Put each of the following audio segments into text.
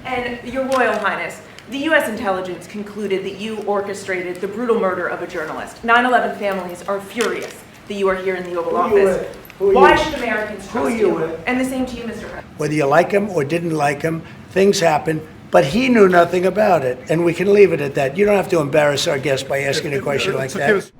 And Your Royal Highness, the U.S. intelligence concluded that you orchestrated the brutal murder of a journalist. 9/11 families are furious that you are here in the Oval Office. Why should Americans trust you? And the same to you, Mr. President. Whether you like him or didn't like him, things happen, but he knew nothing about it, and we can leave it at that. You don't have to embarrass our guest by asking a question like that.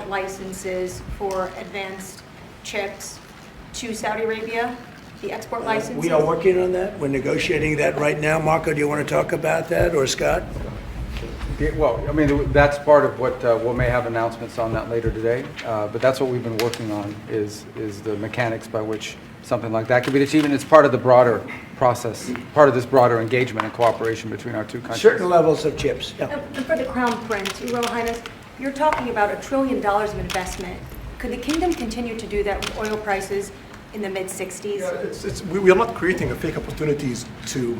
Licenses for advanced chips to Saudi Arabia, the export licenses? We are working on that. We're negotiating that right now. Marco, do you want to talk about that, or Scott? Well, I mean, that's part of what we may have announcements on that later today, but that's what we've been working on is the mechanics by which something like that could be achieved, and it's part of the broader process, part of this broader engagement and cooperation between our two countries. Certain levels of chips. Yeah. And for the Crown Prince, Your Royal Highness, you're talking about $1 trillion of investment. Could the kingdom continue to do that with oil prices in the mid-60s? Yeah, we are not creating a fake opportunities to,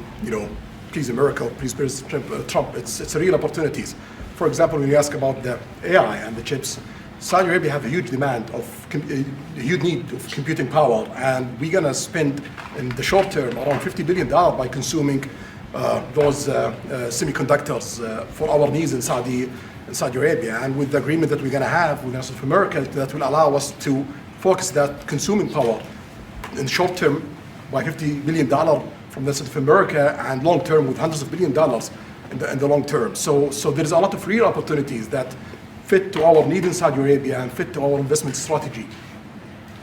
please America, please President Trump. It's real opportunities. For example, when you ask about the AI and the chips, Saudi Arabia have a huge demand a huge need of computing power, and we're gonna spend in the short term around $50 billion by consuming those semiconductors for our needs in Saudi Arabia. And with the agreement that we're going to have with the United States of America, that will allow us to focus that consuming power in short term by $50 billion from the United States of America, and long term with hundreds of $billions in the long term. So there is a lot of real opportunities that fit to our need in Saudi Arabia and fit to our investment strategy.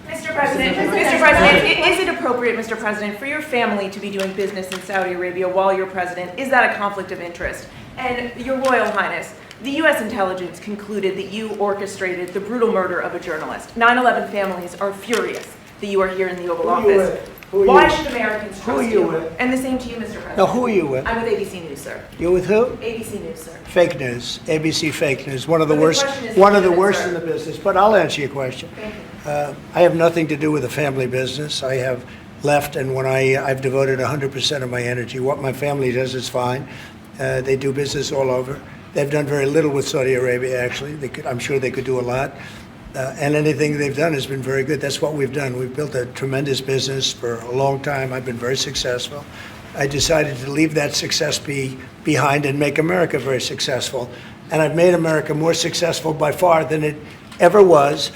Mr. President, is it appropriate, Mr. President, for your family to be doing business in Saudi Arabia while you're president? Is that a conflict of interest? And Your Royal Highness, the U.S. intelligence concluded that you orchestrated the brutal murder of a journalist. 9/11 families are furious that you are here in the Oval Office. Why should Americans trust you? And the same to you, Mr. President. Now, who are you with? I'm with ABC News, sir. You're with who? ABC News, sir. Fake news. ABC fake news. One of the But the worst. question is One of the legitimate, worst sir. in the business. But I'll answer your question. Thank you. I have nothing to do with the family business. I have left, and when I've devoted 100% of my energy. What my family does is fine. They do business all over. They've done very little with Saudi Arabia, actually. I'm sure they could do a lot. And anything they've done has been very good. That's what we've done. We've built a tremendous business for a long time. I've been very successful. I decided to leave that success behind and make America very successful. And I've made America more successful by far than it ever was,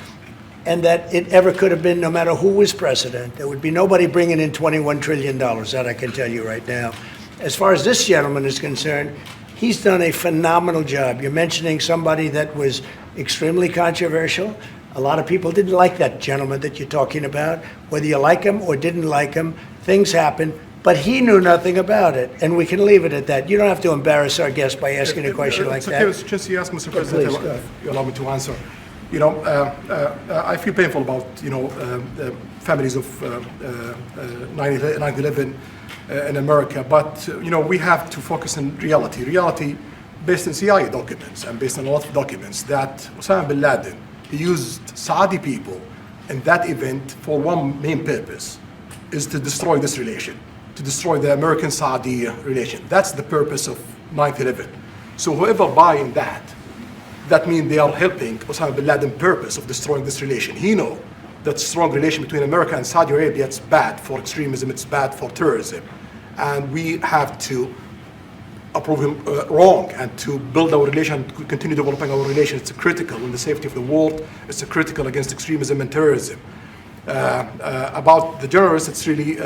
and that it ever could have been, no matter who was president. There would be nobody bringing in $21 trillion, that I can tell you right now. As far as this gentleman is concerned, he's done a phenomenal job. You're mentioning somebody that was extremely controversial. A lot of people didn't like that gentleman that you're talking about. Whether you like him or didn't like him, things happen. But he knew nothing about it, and we can leave it at that. You don't have to embarrass our guest by asking a question like that. Okay, since you asked, Mr. President, Please, you allow me to answer. I feel painful about families of 9/11 in America. But we have to focus on reality based on CIA documents and based on a lot of documents that Osama bin Laden, he used Saudi people in that event for one main purpose, is to destroy this relation, to destroy the American-Saudi relation. That's the purpose of 9/11. So whoever buy in that means they are helping Osama bin Laden's purpose of destroying this relation. He knows that strong relation between America and Saudi Arabia, it's bad for extremism, it's bad for terrorism. And we have to approve him wrong and to build our relation, continue developing our relation. It's critical in the safety of the world. It's critical against extremism and terrorism. About the journalists, it's really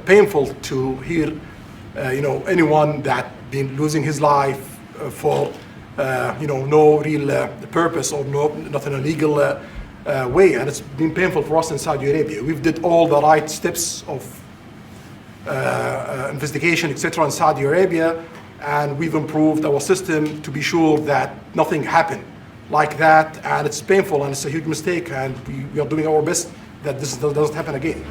painful to hear, anyone that been losing his life for, no real purpose or not in a legal way. And it's been painful for us in Saudi Arabia. We've did all the right steps of investigation, etc. in Saudi Arabia. And we've improved our system to be sure that nothing happened like that. And it's painful and it's a huge mistake. And we are doing our best that this doesn't happen again.